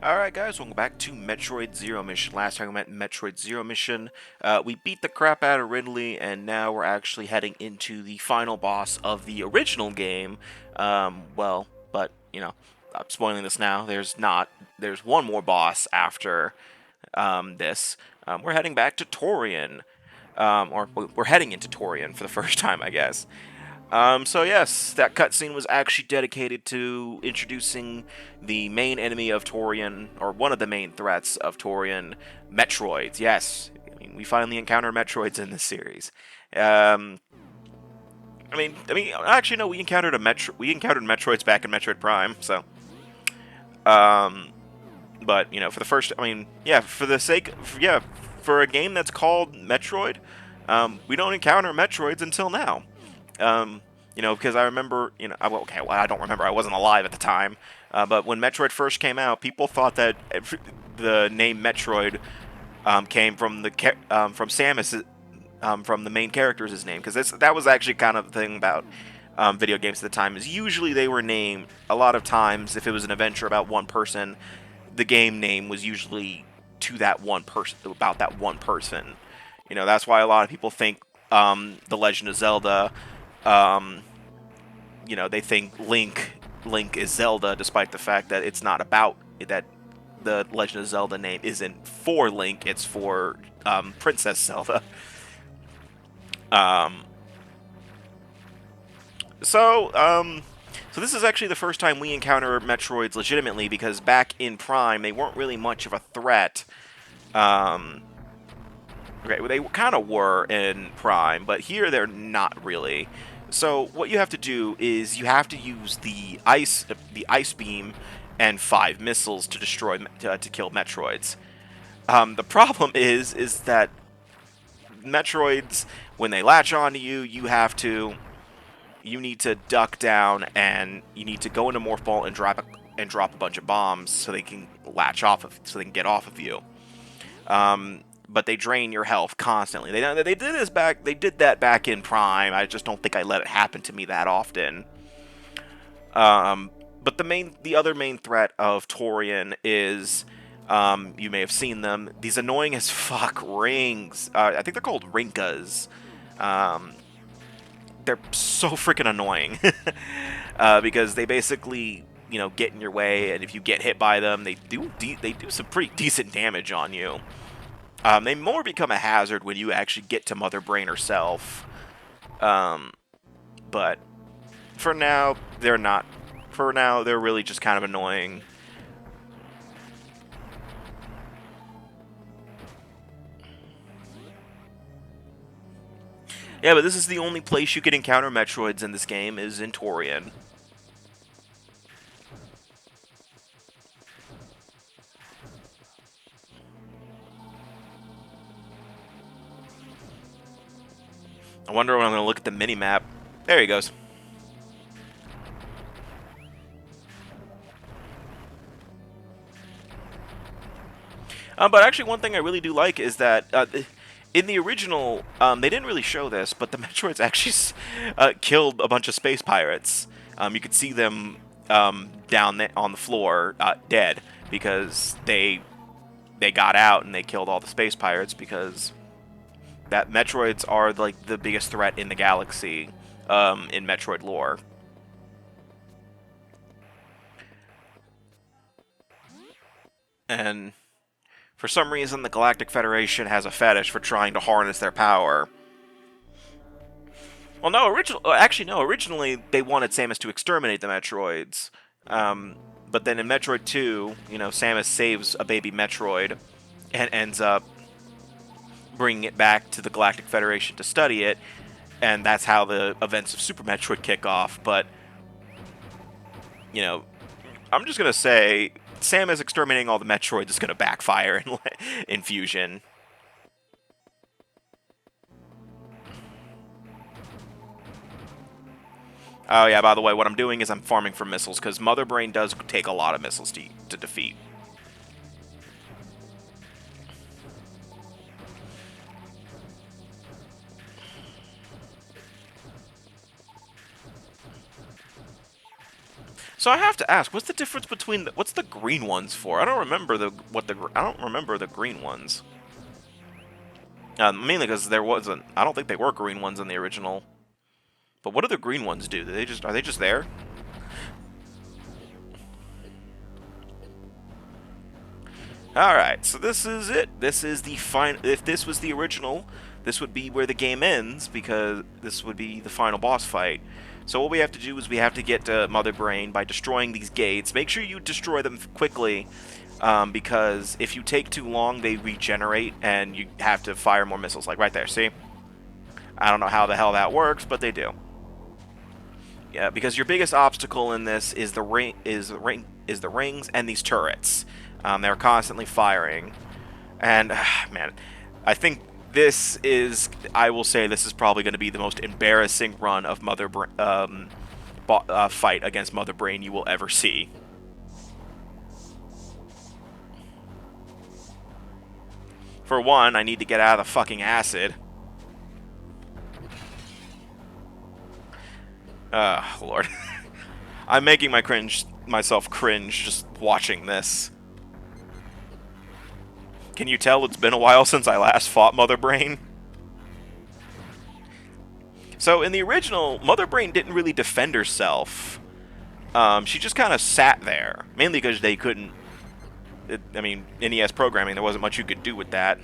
Alright guys, welcome back to Metroid Zero Mission. Last time we met Metroid Zero Mission, we beat the crap out of Ridley, and now we're actually heading into the final boss of the original game. But, I'm spoiling this now. There's not. There's one more boss after this. We're heading back to Torian. Or we're heading into Torian for the first time, I guess. So yes, that cutscene was actually dedicated to introducing the main enemy of Torian, or one of the main threats of Torian, Metroids. Yes, I mean we finally encounter Metroids in this series. Um, actually no, we encountered Metroids back in Metroid Prime. So, um, but for the first, for the sake, for a game that's called Metroid, we don't encounter Metroids until now. Because I remember, I don't remember. I wasn't alive at the time. But when Metroid first came out, people thought that the name Metroid came from from Samus, from the main character's name, because that was actually kind of the thing about video games at the time. Is usually they were named a lot of times if it was an adventure about one person, the game name was usually to that one person, about that one person. That's why a lot of people think The Legend of Zelda. They think Link is Zelda, despite the fact that it's not about that. The Legend of Zelda name isn't for Link; it's for Princess Zelda. Um, so, um, so this is actually the first time we encounter Metroids legitimately, because back in Prime they weren't really much of a threat. Um, okay, well, they kind of were in Prime, but here they're not really. So what you have to do is you have to use the ice beam, and 5 missiles to to kill Metroids. The problem is that Metroids, when they latch onto you, you need to duck down, and you need to go into Morph Ball and drop a bunch of bombs so they can so they can get off of you. But they drain your health constantly. They did that back in Prime. I just don't think I let it happen to me that often. But the other main threat of Torian is, you may have seen them, these annoying as fuck rings. I think they're called Rinkas. Um, they're so freaking annoying because they basically get in your way, and if you get hit by them, they do some pretty decent damage on you. They more become a hazard when you actually get to Mother Brain herself. But for now, they're not. For now, they're really just kind of annoying. Yeah, but this is the only place you can encounter Metroids in this game, is in Torian. I wonder when I'm going to look at the mini-map. There he goes. But actually, one thing I really do like is that in the original, they didn't really show this, but the Metroids actually killed a bunch of space pirates. You could see them down on the floor, dead, because they got out and they killed all the space pirates, because that Metroids are like the biggest threat in the galaxy in Metroid lore. And for some reason, the Galactic Federation has a fetish for trying to harness their power. Well, no, actually, no. Originally, they wanted Samus to exterminate the Metroids. But then in Metroid 2, Samus saves a baby Metroid and ends up bringing it back to the Galactic Federation to study it, and that's how the events of Super Metroid kick off. But, I'm just going to say Samus exterminating all the Metroids is going to backfire in Fusion. Oh yeah, by the way, what I'm doing is I'm farming for missiles, because Mother Brain does take a lot of missiles to defeat. So So I have to ask, what's the difference between what's the green ones for? I don't remember I don't remember the green ones. Mainly because there wasn't. I don't think they were green ones in the original. But what do the green ones do? Are they just there? Alright, so this is it. This is the final. If this was the original, this would be where the game ends, because this would be the final boss fight. So what we have to do is we have to get to Mother Brain by destroying these gates. Make sure you destroy them quickly, because if you take too long, they regenerate, and you have to fire more missiles. Like right there, see? I don't know how the hell that works, but they do. Yeah, because your biggest obstacle in this is the rings and these turrets. They're constantly firing, and man, I think this is. I will say this is probably going to be the most embarrassing run of fight against Mother Brain you will ever see. For one, I need to get out of the fucking acid. Lord. I'm making myself cringe just watching this. Can you tell it's been a while since I last fought Mother Brain? So in the original, Mother Brain didn't really defend herself. She just kind of sat there, mainly because they couldn't. I mean, NES programming, there wasn't much you could do with that.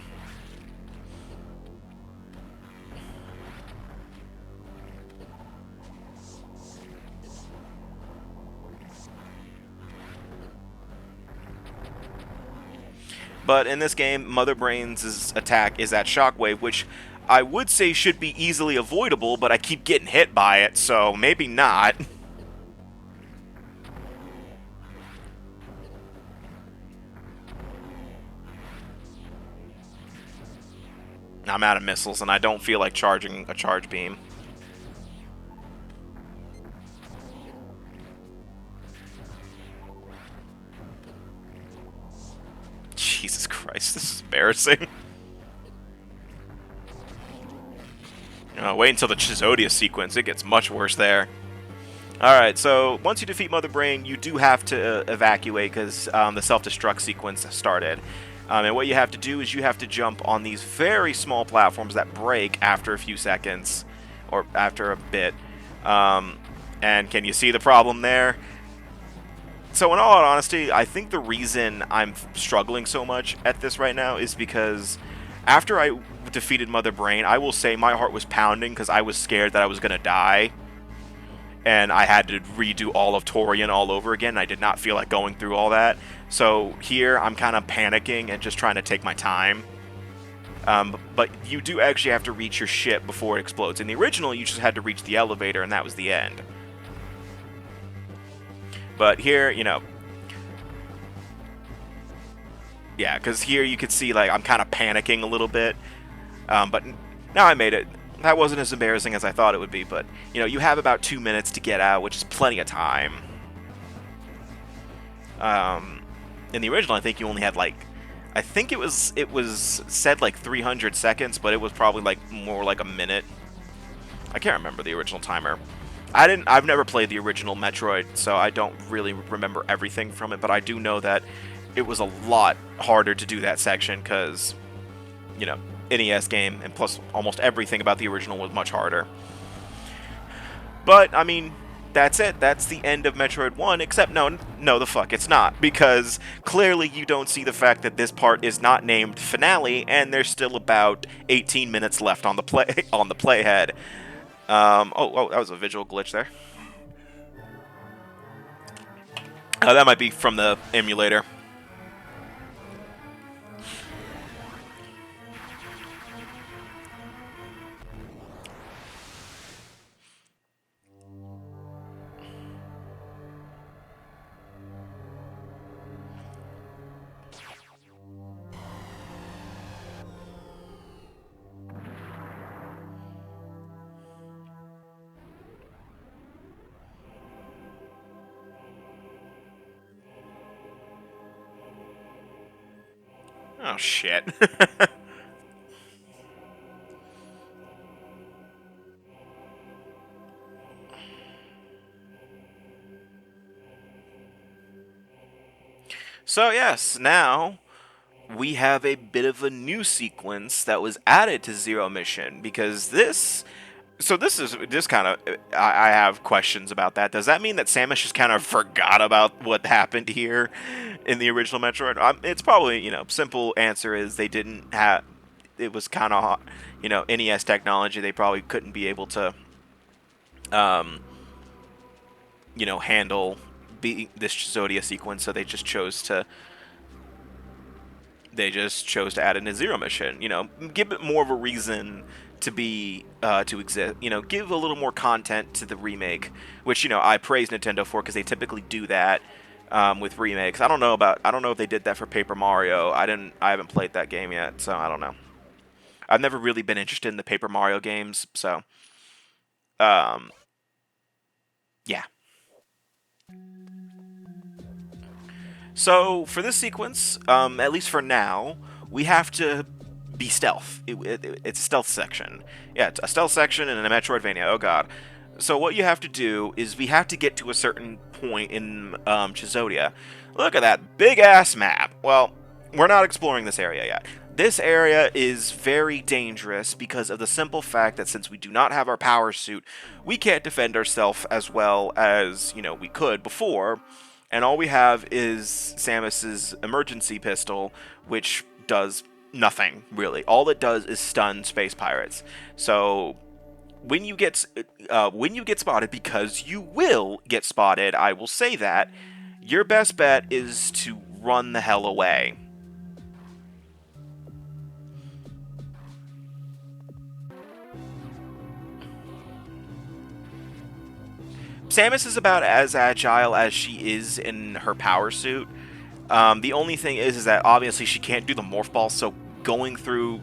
But in this game, Mother Brain's attack is that shockwave, which I would say should be easily avoidable, but I keep getting hit by it, so maybe not. I'm out of missiles, and I don't feel like charging a charge beam. Jesus Christ, this is embarrassing. Wait until the Chizodia sequence. It gets much worse there. Alright, so once you defeat Mother Brain, you do have to evacuate because the self-destruct sequence started. And what you have to do is you have to jump on these very small platforms that break after a few seconds, or after a bit. And can you see the problem there? So in all honesty, I think the reason I'm struggling so much at this right now is because after I defeated Mother Brain, I will say my heart was pounding because I was scared that I was going to die. And I had to redo all of Torian all over again. I did not feel like going through all that. So here, I'm kind of panicking and just trying to take my time. But you do actually have to reach your ship before it explodes. In the original, you just had to reach the elevator, and that was the end. But here, yeah, because here you could see, like, I'm kind of panicking a little bit. But now I made it. That wasn't as embarrassing as I thought it would be, but, you have about 2 minutes to get out, which is plenty of time. In the original, I think you only had, like, I think it was said, like, 300 seconds, but it was probably, like, more like a minute. I can't remember the original timer. I've never played the original Metroid, so I don't really remember everything from it, but I do know that it was a lot harder to do that section, because, NES game, and plus almost everything about the original was much harder. But, I mean, that's it. That's the end of Metroid 1, except no, the fuck, it's not, because clearly you don't see the fact that this part is not named Finale, and there's still about 18 minutes left on the playhead. Oh, that was a visual glitch there. That might be from the emulator. Oh, shit. So yes, now we have a bit of a new sequence that was added to Zero Mission because this. So this kind of I have questions about that. Does that mean that Samus just kind of forgot about what happened here in the original Metroid? It's probably simple answer is they didn't have. It was kind of NES technology. They probably couldn't be able to um, handle this Zodia sequence, so they just chose to add in a Zero Mission. Give it more of a reason to be to exist. Give a little more content to the remake, which I praise Nintendo for because they typically do that with remakes. I don't know if they did that for Paper Mario. I haven't played that game yet, so I don't know. I've never really been interested in the Paper Mario games, so um, yeah. So for this sequence, at least for now, we have to be stealth. It's a stealth section. Yeah, it's a stealth section in a Metroidvania. Oh god. So what you have to do is we have to get to a certain point in Chizodia. Look at that big ass map. Well, we're not exploring this area yet. This area is very dangerous because of the simple fact that since we do not have our power suit, we can't defend ourselves as well as, we could before. And all we have is Samus's emergency pistol, which does nothing, really. All it does is stun space pirates. So when you get spotted, because you will get spotted, I will say that, your best bet is to run the hell away. Samus is about as agile as she is in her power suit. The only thing is that obviously she can't do the morph ball, so going through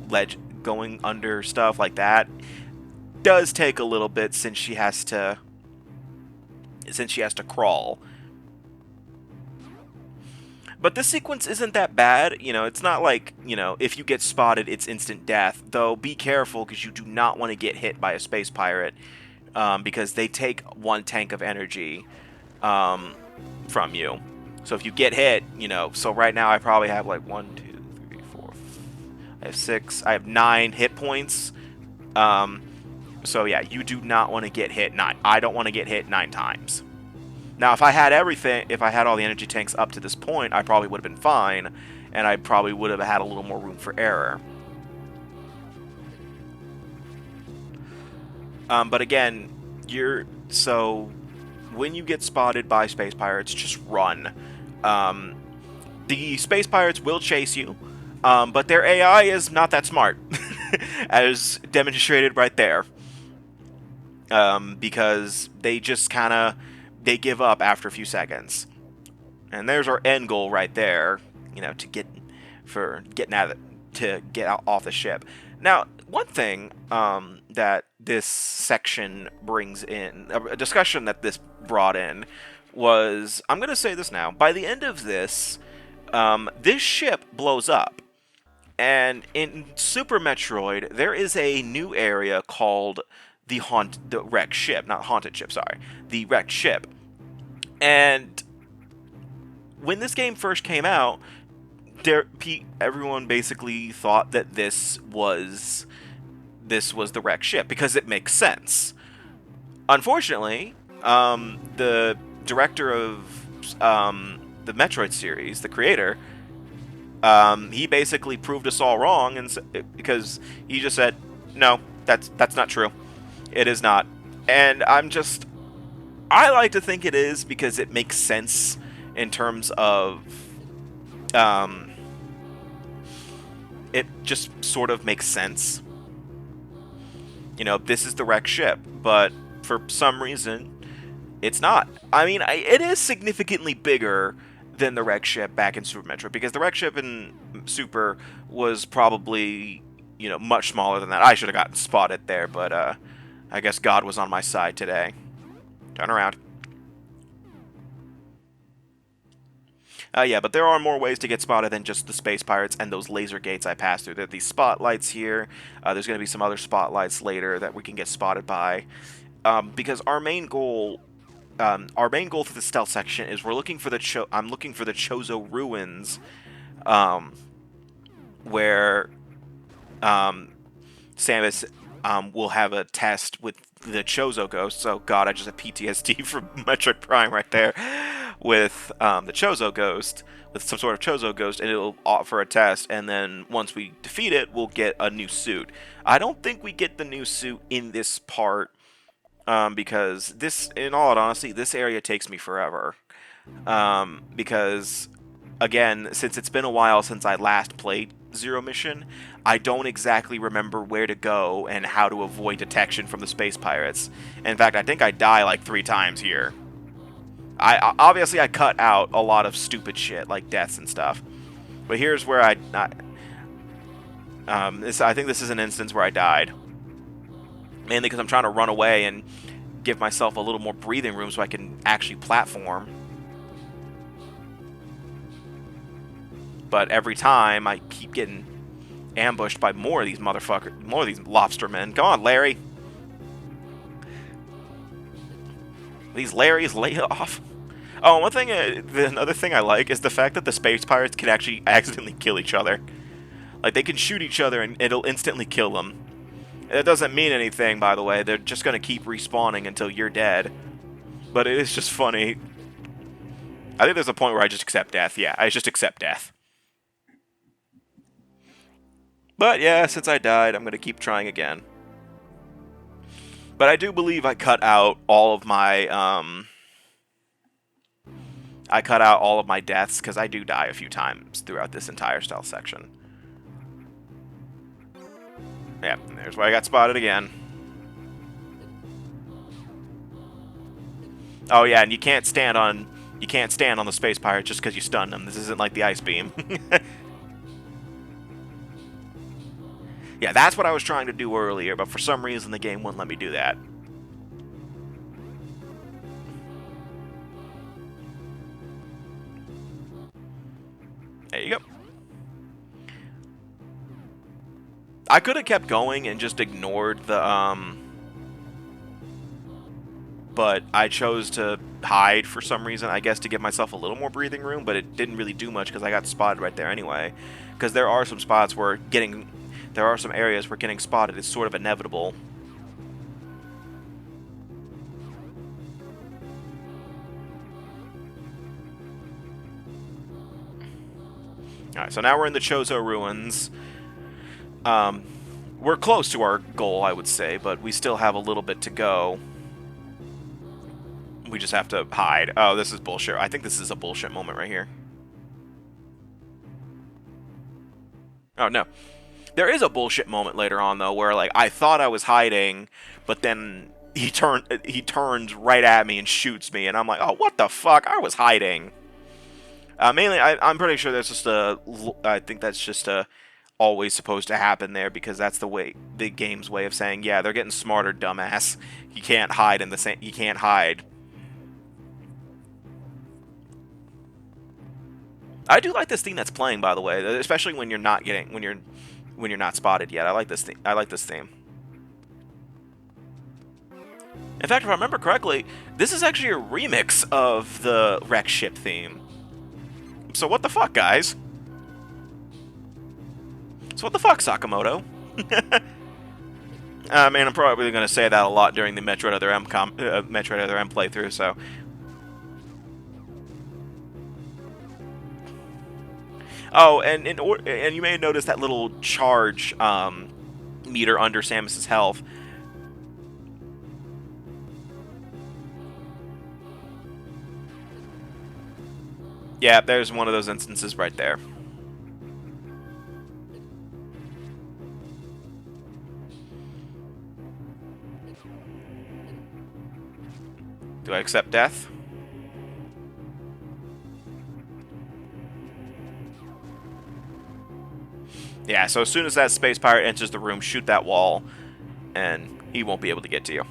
ledge, going under stuff like that does take a little bit since she has to crawl. But this sequence isn't that bad. It's not like, if you get spotted, it's instant death. Though, be careful, because you do not want to get hit by a space pirate, because they take one tank of energy from you. So if you get hit, so right now I probably have like 1, 2, 3, 4, I have 6, I have 9 hit points. So yeah, you do not want to get hit 9. I don't want to get hit 9 times. Now, if I had all the energy tanks up to this point, I probably would have been fine, and I probably would have had a little more room for error. But again, when you get spotted by space pirates, just run. The space pirates will chase you, but their AI is not that smart, as demonstrated right there. Because they just they give up after a few seconds. And there's our end goal right there, to get out off the ship. Now, one thing that this section brings in, a discussion that this brought in, was, I'm going to say this now, by the end of this, this ship blows up. And in Super Metroid, there is a new area called the wrecked ship, not haunted ship, sorry, the wrecked ship. And when this game first came out, everyone basically thought that this was the wrecked ship because it makes sense. Unfortunately, the director of the Metroid series, the creator, he basically proved us all wrong, because he just said, "No, that's not true. It is not." And I like to think it is because it makes sense in terms of, it just sort of makes sense. This is the wrecked ship, but for some reason, it's not. I mean, it is significantly bigger than the wrecked ship back in Super Metroid, because the wrecked ship in Super was probably, much smaller than that. I should have gotten spotted there, but I guess God was on my side today. Turn around. Yeah, but there are more ways to get spotted than just the space pirates and those laser gates I passed through. There are these spotlights here. There's going to be some other spotlights later that we can get spotted by. Because our main goal our main goal for the stealth section is we're looking for the I'm looking for the Chozo ruins, um, where Samus will have a test with the Chozo ghosts. Oh god, I just have PTSD from Metroid Prime right there. With the Chozo ghost, with some sort of Chozo ghost, and it'll offer a test, and then once we defeat it, we'll get a new suit. I don't think we get the new suit in this part, because this, in all honesty, this area takes me forever. Because, again, since it's been a while since I last played Zero Mission, I don't exactly remember where to go and how to avoid detection from the space pirates. In fact, I think I die like 3 times here. Obviously I cut out a lot of stupid shit like deaths and stuff, but here's where I think this is an instance where I died, mainly because I'm trying to run away and give myself a little more breathing room so I can actually platform. But every time I keep getting ambushed by more of these motherfuckers, more of these lobster men. Come on, Larry. These Larrys lay off. Oh, one thing, another thing I like is the fact that the space pirates can actually accidentally kill each other. Like, they can shoot each other and it'll instantly kill them. It doesn't mean anything, by the way. They're just going to keep respawning until you're dead. But it is just funny. I think there's a point where I just accept death. Yeah, I just accept death. But yeah, since I died, I'm going to keep trying again. But I do believe I cut out all of my, deaths, because I do die a few times throughout this entire stealth section. Yeah, there's why I got spotted again. Oh yeah, and you can't stand on the space pirate just because you stun them. This isn't like the ice beam. Yeah, that's what I was trying to do earlier, but for some reason the game wouldn't let me do that. There you go. I could have kept going and just ignored the, but I chose to hide for some reason, I guess to give myself a little more breathing room, but it didn't really do much because I got spotted right there anyway. Because there are some spots where there are some areas where getting spotted is sort of inevitable. Alright, so now we're in the Chozo ruins. We're close to our goal, I would say, but we still have a little bit to go. We just have to hide. Oh, this is bullshit. I think this is a bullshit moment right here. Oh, no. There is a bullshit moment later on, though, where, like, I thought I was hiding, but then he turns right at me and shoots me, and I'm like, oh, what the fuck? I was hiding. Mainly, I'm pretty sure that's just I think that's just always supposed to happen there, because that's the game's way of saying, yeah, they're getting smarter, dumbass. You can't hide in the same. You can't hide. I do like this theme that's playing, by the way, especially when you're not spotted yet. I like this theme. I like this theme. In fact, if I remember correctly, this is actually a remix of the wreck ship theme. So what the fuck, guys? So what the fuck, Sakamoto? Man, I'm probably going to say that a lot during the Metroid Other M playthrough, so... Oh, and you may have noticed that little charge meter under Samus's health. Yeah, there's one of those instances right there. Do I accept death? Yeah, so as soon as that space pirate enters the room, shoot that wall, and he won't be able to get to you.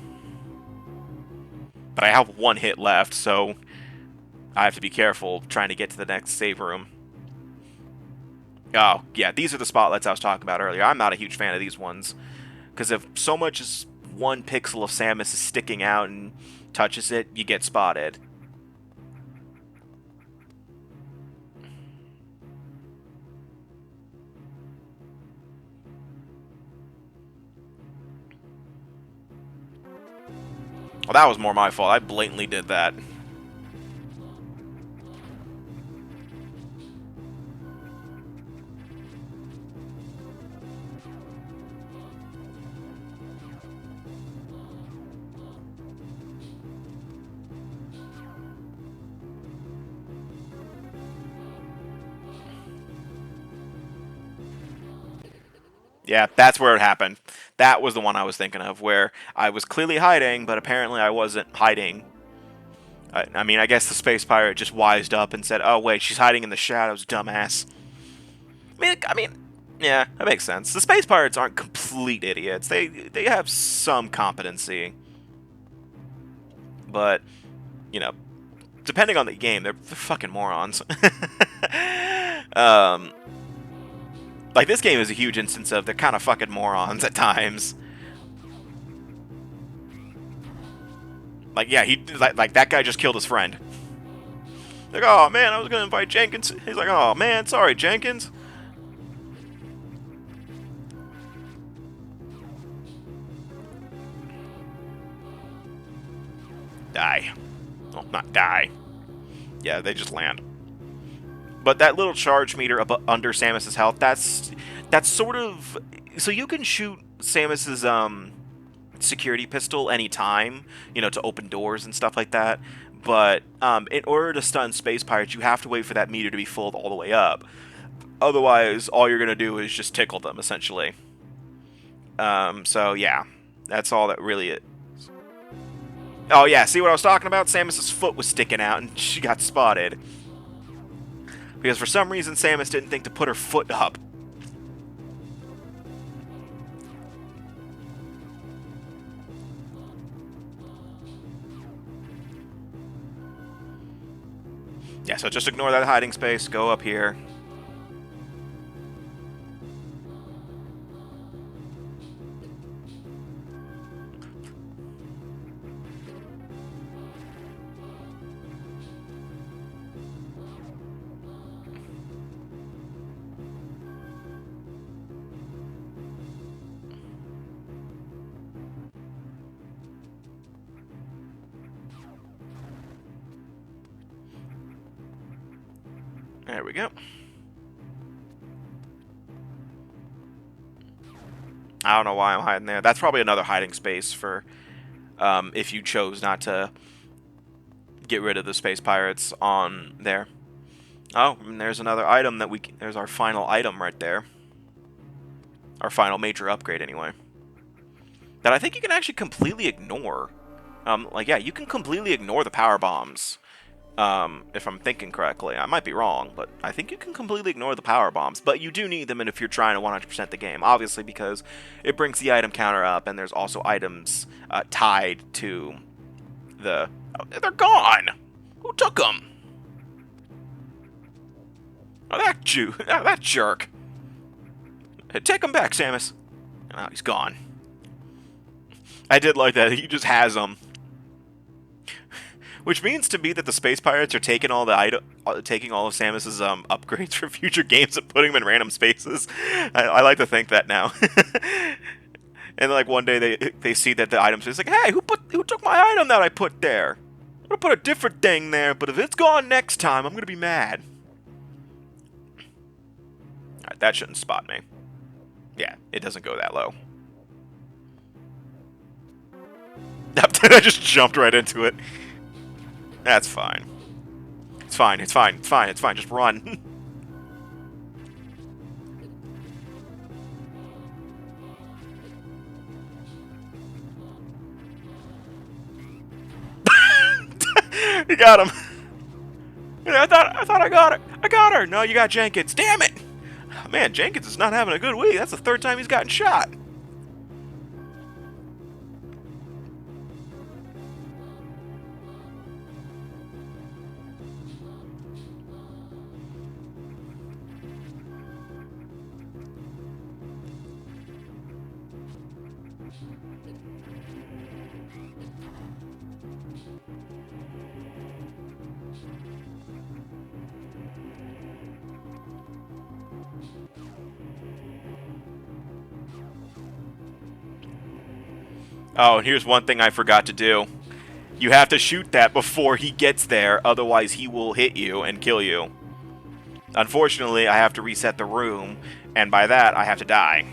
But I have 1 hit left, so I have to be careful trying to get to the next save room. Oh, yeah, these are the spotlights I was talking about earlier. I'm not a huge fan of these ones, because if so much as 1 pixel of Samus is sticking out and touches it, you get spotted. Well, that was more my fault. I blatantly did that. Yeah, that's where it happened. That was the one I was thinking of, where I was clearly hiding, but apparently I wasn't hiding. I mean, I guess the space pirate just wised up and said, "Oh wait, she's hiding in the shadows, dumbass." I mean, yeah, that makes sense. The space pirates aren't complete idiots. They have some competency, but you know, depending on the game, they're fucking morons. um, like this game is a huge instance of they're kind of fucking morons at times. Like, yeah, he like that guy just killed his friend. Like, oh man, I was gonna invite Jenkins. He's like, oh man, sorry, Jenkins. Die. Well, not die. Yeah, they just land. But that little charge meter up under Samus's health, that's sort of, so you can shoot Samus's security pistol anytime, to open doors and stuff like that. But in order to stun space pirates, you have to wait for that meter to be filled all the way up. Otherwise, all you're gonna do is just tickle them essentially. So yeah, that's all that really is. Oh yeah, see what I was talking about? Samus's foot was sticking out and she got spotted. Because for some reason Samus didn't think to put her foot up. Yeah, so just ignore that hiding space, go up here. There we go. I don't know why I'm hiding there. That's probably another hiding space for if you chose not to get rid of the space pirates on there. Oh, and there's another item that there's our final item right there. Our final major upgrade, anyway. That I think you can actually completely ignore. Like, yeah, you can completely ignore the power bombs. If I'm thinking correctly. I might be wrong, but I think you can completely ignore the power bombs. But you do need them if you're trying to 100% the game, obviously, because it brings the item counter up, and there's also items tied to the... Oh, they're gone! Who took them? Oh, that that jerk. Hey, take him back, Samus. Oh, he's gone. I did like that. He just has them. Which means to me that the space pirates are taking all taking all of Samus's upgrades for future games and putting them in random spaces. I like to think that now. And like one day they see that the item's like, hey, who took my item that I put there? I'm gonna put a different thing there, but if it's gone next time, I'm gonna be mad. All right, that shouldn't spot me. Yeah, it doesn't go that low. I just jumped right into it. That's fine. It's fine, it's fine, it's fine, it's fine, just run. You got him. I thought I got her. I got her. No, you got Jenkins. Damn it. Man, Jenkins is not having a good week. That's the third time he's gotten shot. Oh, and here's one thing I forgot to do. You have to shoot that before he gets there, otherwise he will hit you and kill you. Unfortunately, I have to reset the room, and by that, I have to die.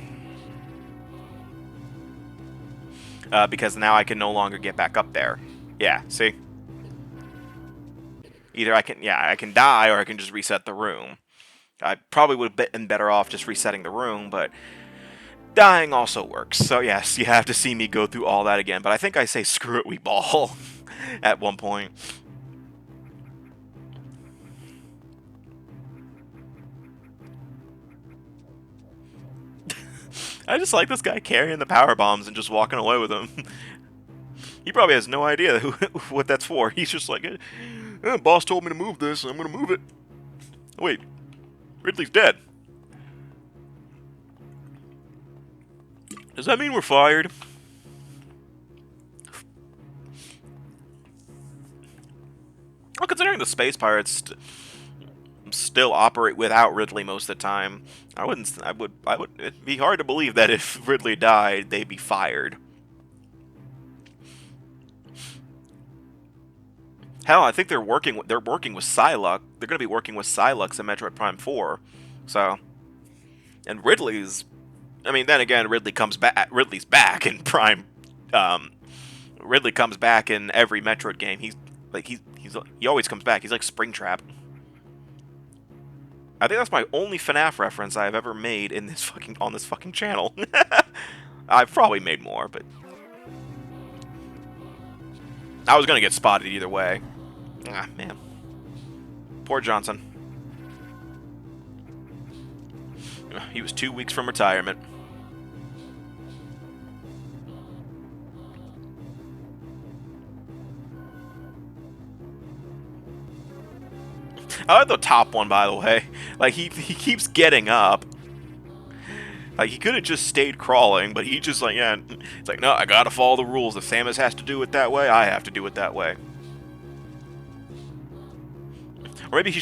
Because now I can no longer get back up there. Yeah, see? Either I can die, or I can just reset the room. I probably would have been better off just resetting the room, but dying also works. So yes, you have to see me go through all that again. But I think I say screw it, we ball at one point. I just like this guy carrying the power bombs and just walking away with them. He probably has no idea what that's for. He's just like, boss told me to move this, I'm gonna move it. Oh, wait, Ridley's dead. Does that mean we're fired? Well, considering the space pirates still operate without Ridley most of the time, I would. It'd be hard to believe that if Ridley died, they'd be fired. Hell, I think they're working with Psylocke. They're going to be working with Psylocke in Metroid Prime 4. So, and Ridley's. I mean, then again, Ridley's back in Prime. Ridley comes back in every Metroid game. He always comes back. He's like Springtrap. I think that's my only FNAF reference I've ever made in this on this fucking channel. I've probably made more, but I was gonna get spotted either way. Ah, man. Poor Johnson. He was 2 weeks from retirement. I like the top one, by the way. Like, he keeps getting up. Like, he could have just stayed crawling, but he just, like, yeah. It's like, no, I gotta follow the rules. If Samus has to do it that way, I have to do it that way. Or maybe he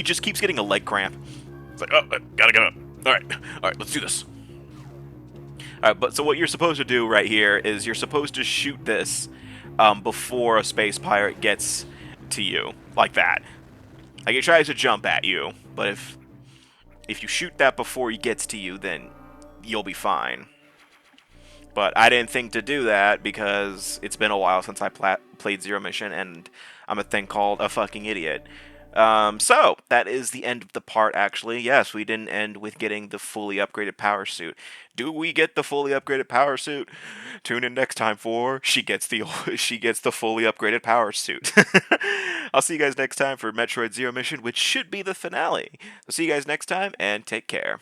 just keeps getting a leg cramp. It's like, oh, gotta get up. Alright, let's do this. Alright, but so what you're supposed to do right here is you're supposed to shoot this before a space pirate gets to you. Like that. Like, he tries to jump at you, but if you shoot that before he gets to you, then you'll be fine. But I didn't think to do that because it's been a while since I played Zero Mission, and I'm a thing called a fucking idiot. So, that is the end of the part, actually. Yes, we didn't end with getting the fully upgraded power suit. Do we get the fully upgraded power suit? Tune in next time for she gets the fully upgraded power suit. I'll see you guys next time for Metroid Zero Mission, which should be the finale. So see you guys next time, and take care.